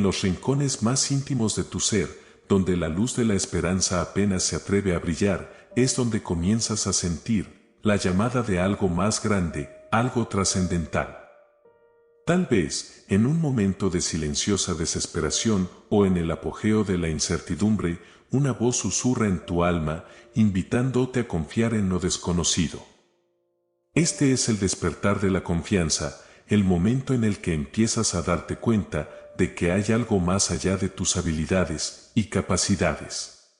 en los rincones más íntimos de tu ser, donde la luz de la esperanza apenas se atreve a brillar, es donde comienzas a sentir la llamada de algo más grande, algo trascendental. Tal vez, en un momento de silenciosa desesperación o en el apogeo de la incertidumbre, una voz susurra en tu alma, invitándote a confiar en lo desconocido. Este es el despertar de la confianza, el momento en el que empiezas a darte cuenta de que hay algo más allá de tus habilidades y capacidades.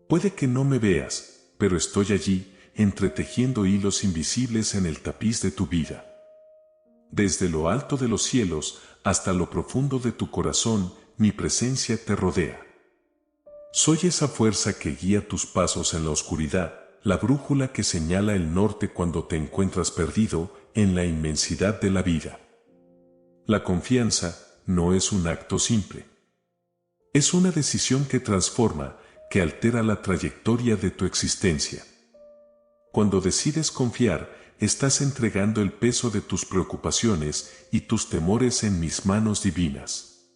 Puede que no me veas, pero estoy allí, entretejiendo hilos invisibles en el tapiz de tu vida. Desde lo alto de los cielos hasta lo profundo de tu corazón, mi presencia te rodea. Soy esa fuerza que guía tus pasos en la oscuridad, la brújula que señala el norte cuando te encuentras perdido en la inmensidad de la vida. La confianza no es un acto simple. Es una decisión que transforma, que altera la trayectoria de tu existencia. Cuando decides confiar, estás entregando el peso de tus preocupaciones y tus temores en mis manos divinas.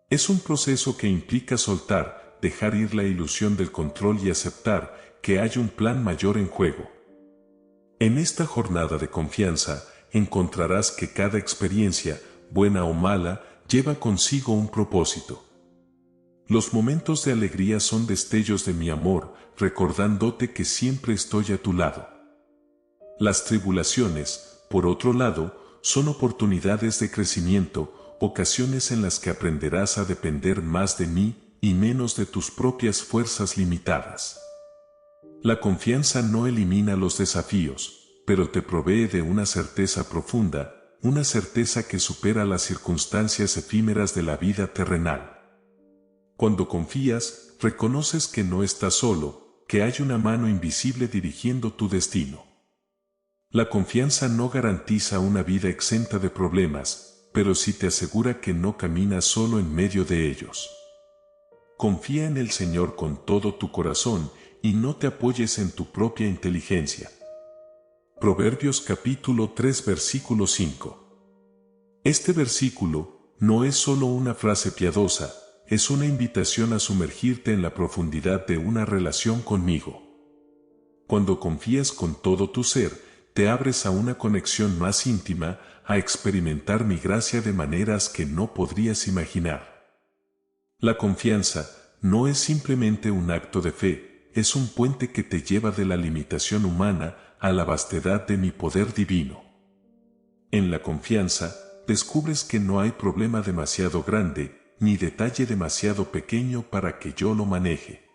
Es un proceso que implica soltar, dejar ir la ilusión del control y aceptar que hay un plan mayor en juego. En esta jornada de confianza, encontrarás que cada experiencia, buena o mala, lleva consigo un propósito. Los momentos de alegría son destellos de mi amor, recordándote que siempre estoy a tu lado. Las tribulaciones, por otro lado, son oportunidades de crecimiento, ocasiones en las que aprenderás a depender más de mí y menos de tus propias fuerzas limitadas. La confianza no elimina los desafíos, pero te provee de una certeza profunda, una certeza que supera las circunstancias efímeras de la vida terrenal. Cuando confías, reconoces que no estás solo, que hay una mano invisible dirigiendo tu destino. La confianza no garantiza una vida exenta de problemas, pero sí te asegura que no caminas solo en medio de ellos. Confía en el Señor con todo tu corazón y no te apoyes en tu propia inteligencia. Proverbios capítulo 3 versículo 5. Este versículo no es solo una frase piadosa, es una invitación a sumergirte en la profundidad de una relación conmigo. Cuando confías con todo tu ser, te abres a una conexión más íntima, a experimentar mi gracia de maneras que no podrías imaginar. La confianza no es simplemente un acto de fe, es un puente que te lleva de la limitación humana a la vastedad de mi poder divino. En la confianza, descubres que no hay problema demasiado grande, ni detalle demasiado pequeño para que yo lo maneje.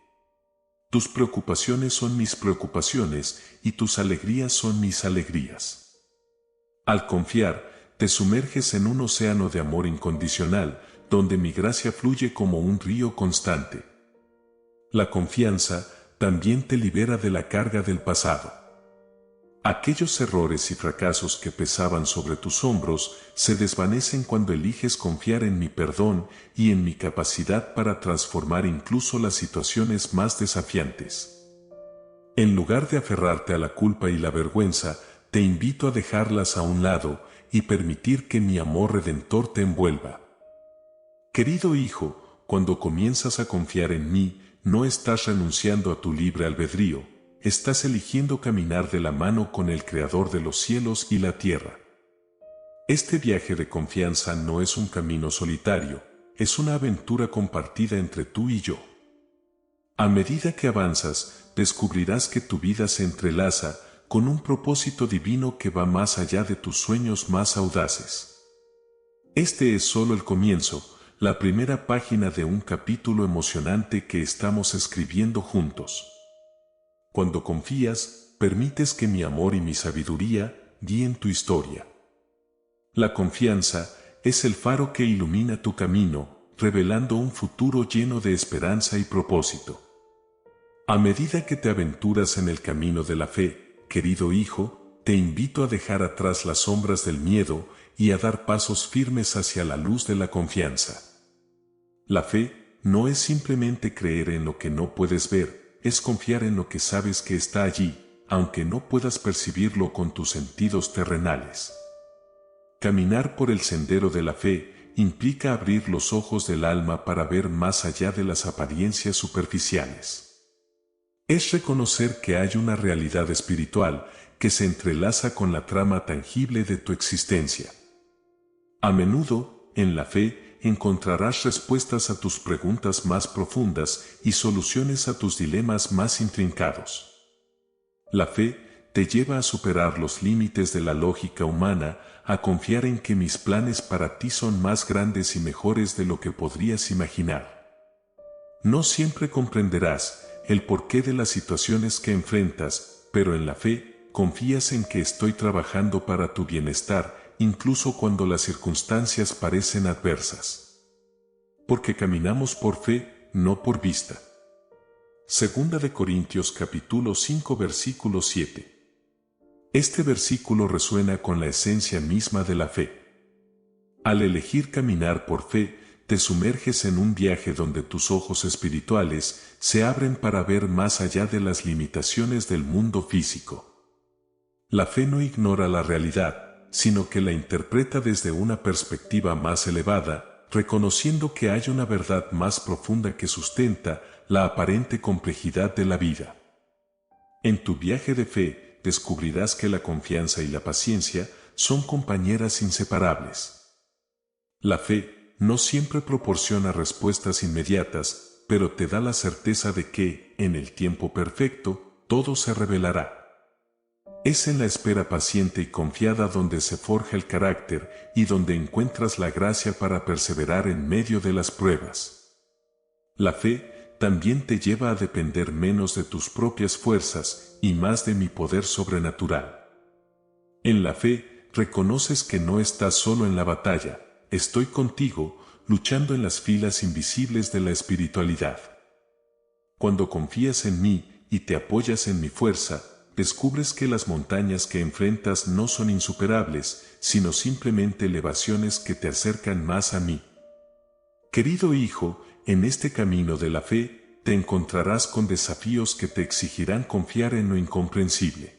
Tus preocupaciones son mis preocupaciones y tus alegrías son mis alegrías. Al confiar, te sumerges en un océano de amor incondicional, donde mi gracia fluye como un río constante. La confianza también te libera de la carga del pasado. Aquellos errores y fracasos que pesaban sobre tus hombros se desvanecen cuando eliges confiar en mi perdón y en mi capacidad para transformar incluso las situaciones más desafiantes. En lugar de aferrarte a la culpa y la vergüenza, te invito a dejarlas a un lado y permitir que mi amor redentor te envuelva. Querido hijo, cuando comienzas a confiar en mí, no estás renunciando a tu libre albedrío, estás eligiendo caminar de la mano con el Creador de los cielos y la tierra. Este viaje de confianza no es un camino solitario, es una aventura compartida entre tú y yo. A medida que avanzas, descubrirás que tu vida se entrelaza con un propósito divino que va más allá de tus sueños más audaces. Este es solo el comienzo, la primera página de un capítulo emocionante que estamos escribiendo juntos. Cuando confías, permites que mi amor y mi sabiduría guíen tu historia. La confianza es el faro que ilumina tu camino, revelando un futuro lleno de esperanza y propósito. A medida que te aventuras en el camino de la fe, querido hijo, te invito a dejar atrás las sombras del miedo y a dar pasos firmes hacia la luz de la confianza. La fe no es simplemente creer en lo que no puedes ver, es confiar en lo que sabes que está allí, aunque no puedas percibirlo con tus sentidos terrenales. Caminar por el sendero de la fe implica abrir los ojos del alma para ver más allá de las apariencias superficiales. Es reconocer que hay una realidad espiritual que se entrelaza con la trama tangible de tu existencia. A menudo, en la fe, encontrarás respuestas a tus preguntas más profundas y soluciones a tus dilemas más intrincados. La fe te lleva a superar los límites de la lógica humana, a confiar en que mis planes para ti son más grandes y mejores de lo que podrías imaginar. No siempre comprenderás el porqué de las situaciones que enfrentas, pero en la fe confías en que estoy trabajando para tu bienestar, incluso cuando las circunstancias parecen adversas. Porque caminamos por fe, no por vista. Segunda de Corintios capítulo 5 versículo 7. Este versículo resuena con la esencia misma de la fe. Al elegir caminar por fe, te sumerges en un viaje donde tus ojos espirituales se abren para ver más allá de las limitaciones del mundo físico. La fe no ignora la realidad, sino que la interpreta desde una perspectiva más elevada, reconociendo que hay una verdad más profunda que sustenta la aparente complejidad de la vida. En tu viaje de fe, descubrirás que la confianza y la paciencia son compañeras inseparables. La fe no siempre proporciona respuestas inmediatas, pero te da la certeza de que, en el tiempo perfecto, todo se revelará. Es en la espera paciente y confiada donde se forja el carácter y donde encuentras la gracia para perseverar en medio de las pruebas. La fe también te lleva a depender menos de tus propias fuerzas y más de mi poder sobrenatural. En la fe, reconoces que no estás solo en la batalla, estoy contigo, luchando en las filas invisibles de la espiritualidad. Cuando confías en mí y te apoyas en mi fuerza, descubres que las montañas que enfrentas no son insuperables, sino simplemente elevaciones que te acercan más a mí. Querido hijo, en este camino de la fe, te encontrarás con desafíos que te exigirán confiar en lo incomprensible.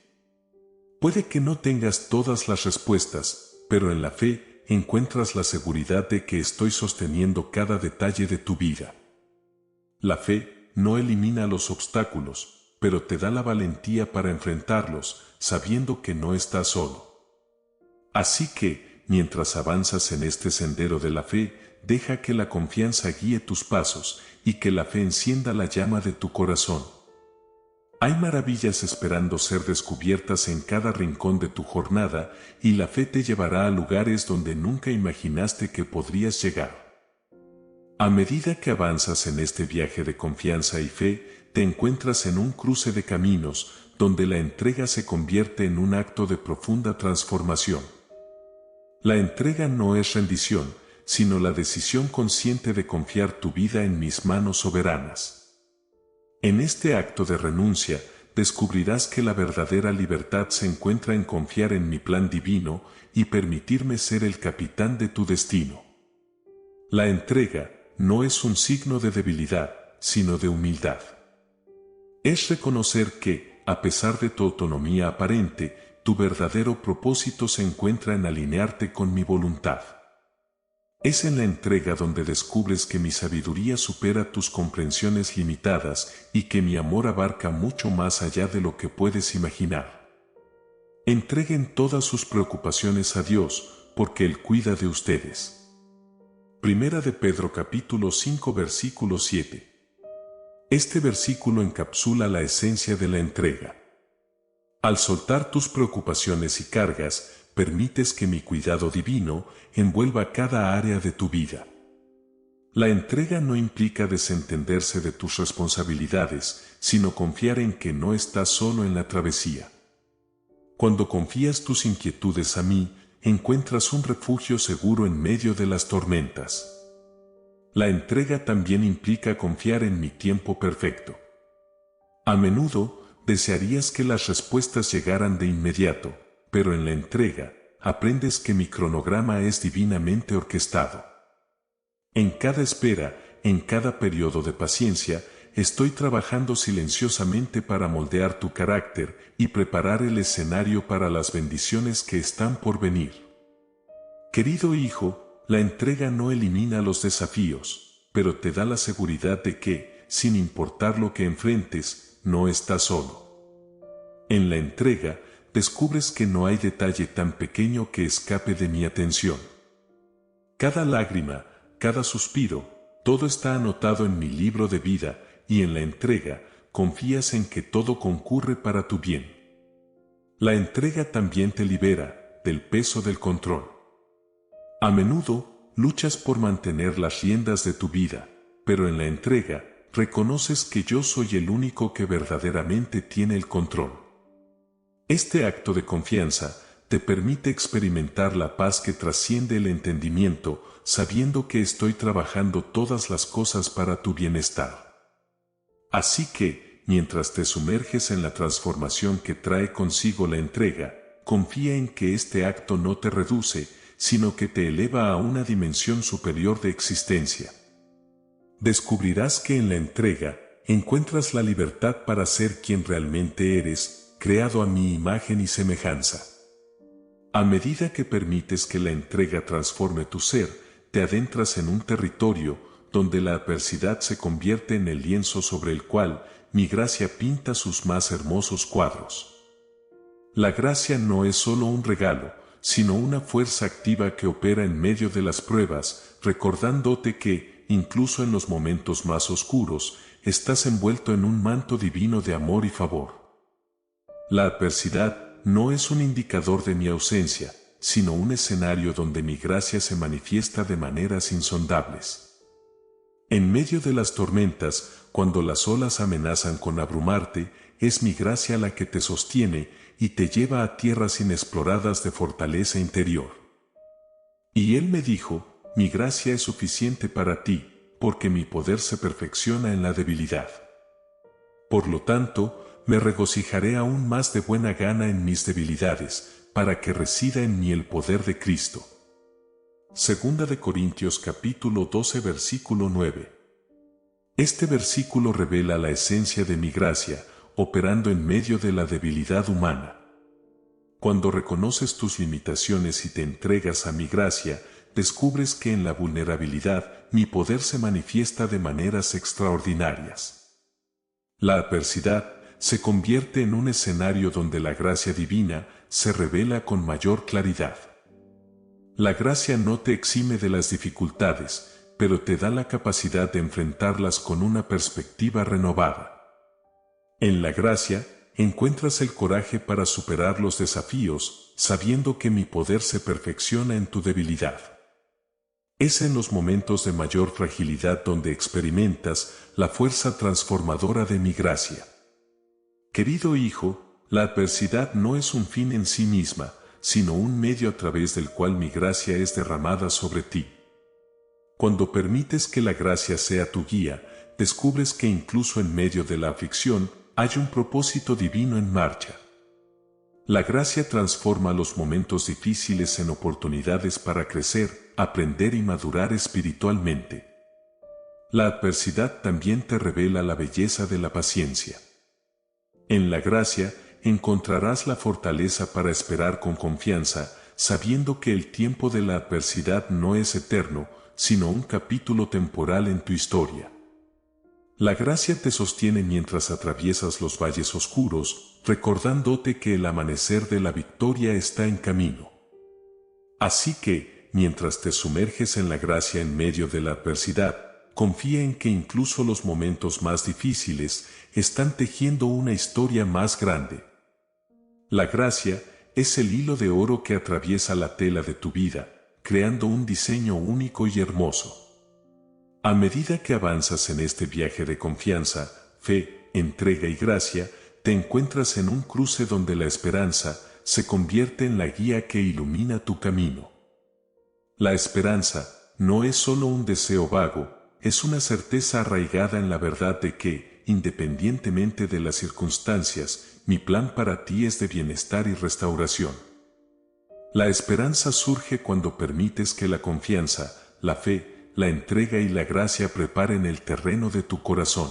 Puede que no tengas todas las respuestas, pero en la fe encuentras la seguridad de que estoy sosteniendo cada detalle de tu vida. La fe no elimina los obstáculos, pero te da la valentía para enfrentarlos, sabiendo que no estás solo. Así que, mientras avanzas en este sendero de la fe, deja que la confianza guíe tus pasos y que la fe encienda la llama de tu corazón. Hay maravillas esperando ser descubiertas en cada rincón de tu jornada y la fe te llevará a lugares donde nunca imaginaste que podrías llegar. A medida que avanzas en este viaje de confianza y fe, te encuentras en un cruce de caminos donde la entrega se convierte en un acto de profunda transformación. La entrega no es rendición, sino la decisión consciente de confiar tu vida en mis manos soberanas. En este acto de renuncia, descubrirás que la verdadera libertad se encuentra en confiar en mi plan divino y permitirme ser el capitán de tu destino. La entrega no es un signo de debilidad, sino de humildad. Es reconocer que, a pesar de tu autonomía aparente, tu verdadero propósito se encuentra en alinearte con mi voluntad. Es en la entrega donde descubres que mi sabiduría supera tus comprensiones limitadas y que mi amor abarca mucho más allá de lo que puedes imaginar. Entreguen todas sus preocupaciones a Dios, porque Él cuida de ustedes. Primera de Pedro capítulo 5 versículo 7. Este versículo encapsula la esencia de la entrega. Al soltar tus preocupaciones y cargas, permites que mi cuidado divino envuelva cada área de tu vida. La entrega no implica desentenderse de tus responsabilidades, sino confiar en que no estás solo en la travesía. Cuando confías tus inquietudes a mí, encuentras un refugio seguro en medio de las tormentas. La entrega también implica confiar en mi tiempo perfecto. A menudo, desearías que las respuestas llegaran de inmediato, pero en la entrega, aprendes que mi cronograma es divinamente orquestado. En cada espera, en cada periodo de paciencia, estoy trabajando silenciosamente para moldear tu carácter y preparar el escenario para las bendiciones que están por venir. Querido hijo, la entrega no elimina los desafíos, pero te da la seguridad de que, sin importar lo que enfrentes, no estás solo. En la entrega, descubres que no hay detalle tan pequeño que escape de mi atención. Cada lágrima, cada suspiro, todo está anotado en mi libro de vida, y en la entrega, confías en que todo concurre para tu bien. La entrega también te libera del peso del control. A menudo, luchas por mantener las riendas de tu vida, pero en la entrega, reconoces que yo soy el único que verdaderamente tiene el control. Este acto de confianza te permite experimentar la paz que trasciende el entendimiento, sabiendo que estoy trabajando todas las cosas para tu bienestar. Así que, mientras te sumerges en la transformación que trae consigo la entrega, confía en que este acto no te reduce, sino que te eleva a una dimensión superior de existencia. Descubrirás que en la entrega encuentras la libertad para ser quien realmente eres, creado a mi imagen y semejanza. A medida que permites que la entrega transforme tu ser, te adentras en un territorio donde la adversidad se convierte en el lienzo sobre el cual mi gracia pinta sus más hermosos cuadros. La gracia no es solo un regalo, sino una fuerza activa que opera en medio de las pruebas, recordándote que, incluso en los momentos más oscuros, estás envuelto en un manto divino de amor y favor. La adversidad no es un indicador de mi ausencia, sino un escenario donde mi gracia se manifiesta de maneras insondables. En medio de las tormentas, cuando las olas amenazan con abrumarte, es mi gracia la que te sostiene y te lleva a tierras inexploradas de fortaleza interior. Y él me dijo, mi gracia es suficiente para ti, porque mi poder se perfecciona en la debilidad. Por lo tanto, me regocijaré aún más de buena gana en mis debilidades, para que resida en mí el poder de Cristo. Segunda de Corintios capítulo 12 versículo 9. Este versículo revela la esencia de mi gracia, operando en medio de la debilidad humana. Cuando reconoces tus limitaciones y te entregas a mi gracia, descubres que en la vulnerabilidad mi poder se manifiesta de maneras extraordinarias. La adversidad se convierte en un escenario donde la gracia divina se revela con mayor claridad. La gracia no te exime de las dificultades, pero te da la capacidad de enfrentarlas con una perspectiva renovada. En la gracia, encuentras el coraje para superar los desafíos, sabiendo que mi poder se perfecciona en tu debilidad. Es en los momentos de mayor fragilidad donde experimentas la fuerza transformadora de mi gracia. Querido hijo, la adversidad no es un fin en sí misma, sino un medio a través del cual mi gracia es derramada sobre ti. Cuando permites que la gracia sea tu guía, descubres que incluso en medio de la aflicción hay un propósito divino en marcha. La gracia transforma los momentos difíciles en oportunidades para crecer, aprender y madurar espiritualmente. La adversidad también te revela la belleza de la paciencia. En la gracia encontrarás la fortaleza para esperar con confianza, sabiendo que el tiempo de la adversidad no es eterno, sino un capítulo temporal en tu historia. La gracia te sostiene mientras atraviesas los valles oscuros, recordándote que el amanecer de la victoria está en camino. Así que, mientras te sumerges en la gracia en medio de la adversidad, confía en que incluso los momentos más difíciles están tejiendo una historia más grande. La gracia es el hilo de oro que atraviesa la tela de tu vida, creando un diseño único y hermoso. A medida que avanzas en este viaje de confianza, fe, entrega y gracia, te encuentras en un cruce donde la esperanza se convierte en la guía que ilumina tu camino. La esperanza no es solo un deseo vago, es una certeza arraigada en la verdad de que, independientemente de las circunstancias, mi plan para ti es de bienestar y restauración. La esperanza surge cuando permites que la confianza, la fe, la entrega y la gracia preparen el terreno de tu corazón.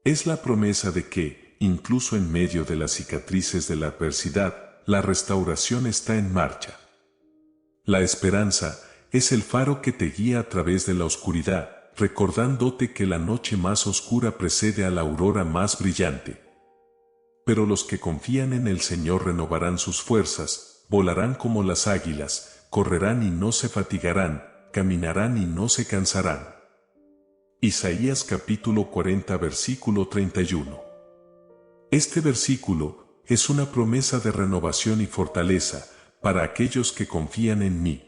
Es la promesa de que, incluso en medio de las cicatrices de la adversidad, la restauración está en marcha. La esperanza es el faro que te guía a través de la oscuridad, recordándote que la noche más oscura precede a la aurora más brillante. Pero los que confían en el Señor renovarán sus fuerzas, volarán como las águilas, correrán y no se fatigarán, caminarán y no se cansarán. Isaías capítulo 40 versículo 31. Este versículo es una promesa de renovación y fortaleza para aquellos que confían en mí.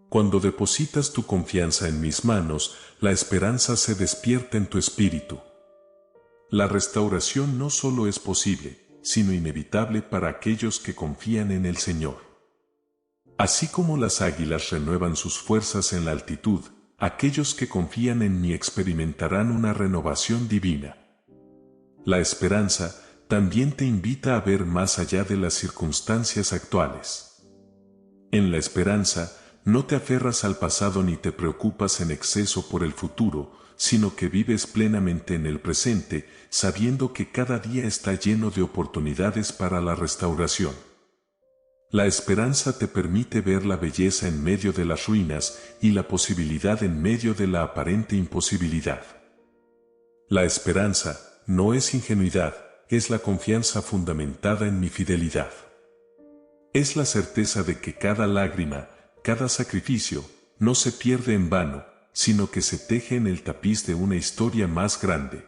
Cuando depositas tu confianza en mis manos, la esperanza se despierta en tu espíritu. La restauración no solo es posible, sino inevitable para aquellos que confían en el Señor. Así como las águilas renuevan sus fuerzas en la altitud, aquellos que confían en mí experimentarán una renovación divina. La esperanza también te invita a ver más allá de las circunstancias actuales. En la esperanza, no te aferras al pasado ni te preocupas en exceso por el futuro, sino que vives plenamente en el presente, sabiendo que cada día está lleno de oportunidades para la restauración. La esperanza te permite ver la belleza en medio de las ruinas y la posibilidad en medio de la aparente imposibilidad. La esperanza no es ingenuidad, es la confianza fundamentada en mi fidelidad. Es la certeza de que cada lágrima, cada sacrificio, no se pierde en vano, sino que se teje en el tapiz de una historia más grande.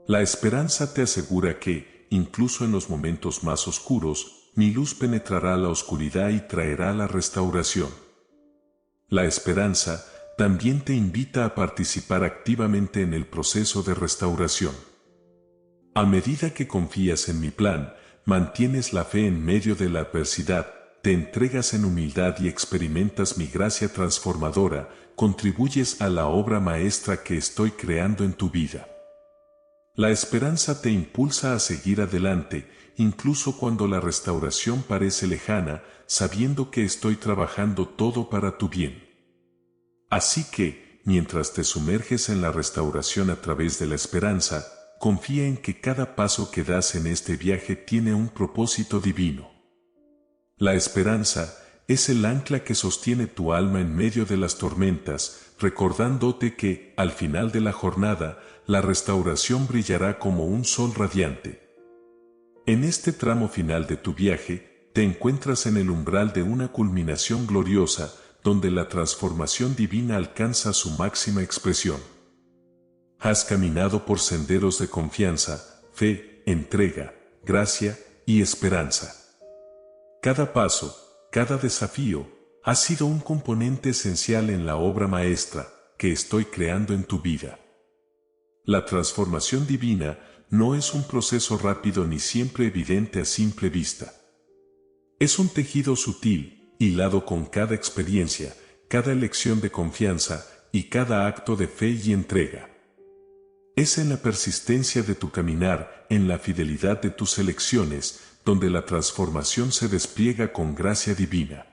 La esperanza te asegura que, incluso en los momentos más oscuros, mi luz penetrará la oscuridad y traerá la restauración. La esperanza también te invita a participar activamente en el proceso de restauración. A medida que confías en mi plan, mantienes la fe en medio de la adversidad, te entregas en humildad y experimentas mi gracia transformadora, contribuyes a la obra maestra que estoy creando en tu vida. La esperanza te impulsa a seguir adelante, incluso cuando la restauración parece lejana, sabiendo que estoy trabajando todo para tu bien. Así que, mientras te sumerges en la restauración a través de la esperanza, confía en que cada paso que das en este viaje tiene un propósito divino. La esperanza es el ancla que sostiene tu alma en medio de las tormentas, recordándote que, al final de la jornada, la restauración brillará como un sol radiante. En este tramo final de tu viaje, te encuentras en el umbral de una culminación gloriosa, donde la transformación divina alcanza su máxima expresión. Has caminado por senderos de confianza, fe, entrega, gracia y esperanza. Cada paso, cada desafío, ha sido un componente esencial en la obra maestra que estoy creando en tu vida. La transformación divina no es un proceso rápido ni siempre evidente a simple vista. Es un tejido sutil, hilado con cada experiencia, cada elección de confianza y cada acto de fe y entrega. Es en la persistencia de tu caminar, en la fidelidad de tus elecciones, donde la transformación se despliega con gracia divina.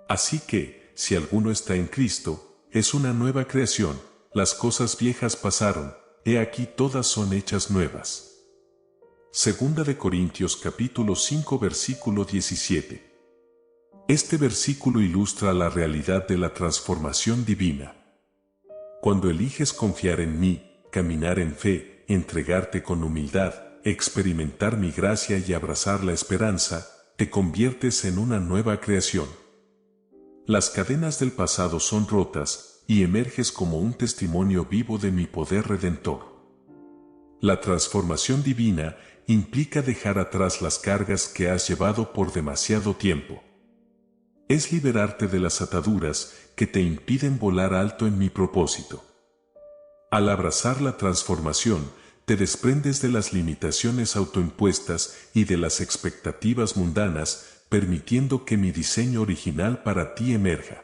Así que, si alguno está en Cristo, es una nueva creación, las cosas viejas pasaron, he aquí todas son hechas nuevas. Segunda de Corintios capítulo 5 versículo 17. Este versículo ilustra la realidad de la transformación divina. Cuando eliges confiar en mí, caminar en fe, entregarte con humildad, experimentar mi gracia y abrazar la esperanza, te conviertes en una nueva creación. Las cadenas del pasado son rotas y emerges como un testimonio vivo de mi poder redentor. La transformación divina implica dejar atrás las cargas que has llevado por demasiado tiempo. Es liberarte de las ataduras que te impiden volar alto en mi propósito. Al abrazar la transformación, te desprendes de las limitaciones autoimpuestas y de las expectativas mundanas, permitiendo que mi diseño original para ti emerja.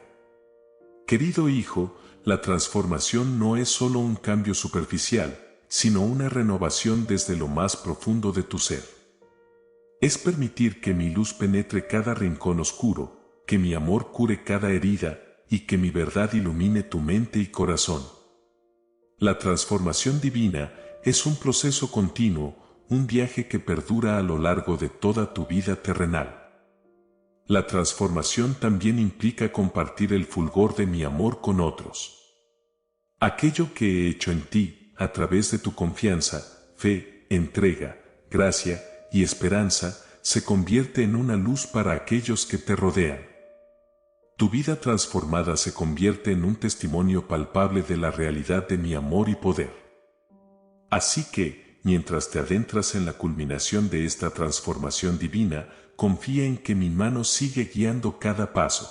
Querido hijo, la transformación no es solo un cambio superficial, sino una renovación desde lo más profundo de tu ser. Es permitir que mi luz penetre cada rincón oscuro, que mi amor cure cada herida, y que mi verdad ilumine tu mente y corazón. La transformación divina es un proceso continuo, un viaje que perdura a lo largo de toda tu vida terrenal. La transformación también implica compartir el fulgor de mi amor con otros. Aquello que he hecho en ti, a través de tu confianza, fe, entrega, gracia y esperanza, se convierte en una luz para aquellos que te rodean. Tu vida transformada se convierte en un testimonio palpable de la realidad de mi amor y poder. Así que, mientras te adentras en la culminación de esta transformación divina, confía en que mi mano sigue guiando cada paso.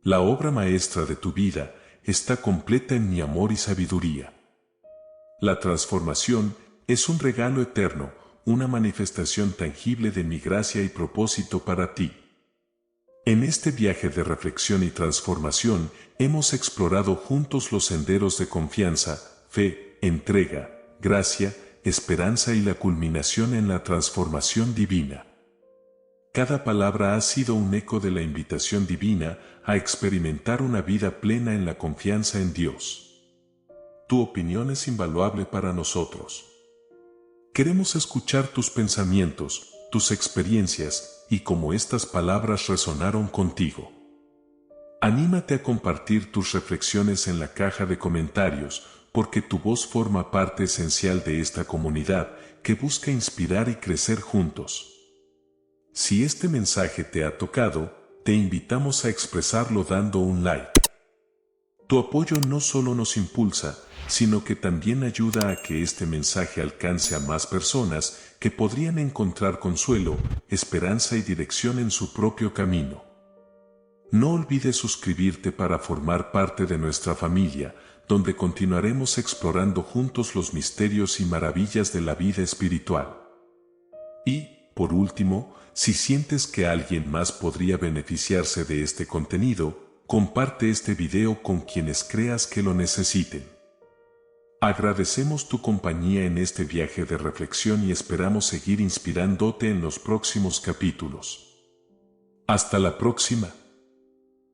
La obra maestra de tu vida está completa en mi amor y sabiduría. La transformación es un regalo eterno, una manifestación tangible de mi gracia y propósito para ti. En este viaje de reflexión y transformación, hemos explorado juntos los senderos de confianza, fe, entrega, gracia, esperanza y la culminación en la transformación divina. Cada palabra ha sido un eco de la invitación divina a experimentar una vida plena en la confianza en Dios. Tu opinión es invaluable para nosotros. Queremos escuchar tus pensamientos, tus experiencias y cómo estas palabras resonaron contigo. Anímate a compartir tus reflexiones en la caja de comentarios, porque tu voz forma parte esencial de esta comunidad que busca inspirar y crecer juntos. Si este mensaje te ha tocado, te invitamos a expresarlo dando un like. Tu apoyo no solo nos impulsa, sino que también ayuda a que este mensaje alcance a más personas que podrían encontrar consuelo, esperanza y dirección en su propio camino. No olvides suscribirte para formar parte de nuestra familia, donde continuaremos explorando juntos los misterios y maravillas de la vida espiritual. Y, por último, si sientes que alguien más podría beneficiarse de este contenido, comparte este video con quienes creas que lo necesiten. Agradecemos tu compañía en este viaje de reflexión y esperamos seguir inspirándote en los próximos capítulos. Hasta la próxima.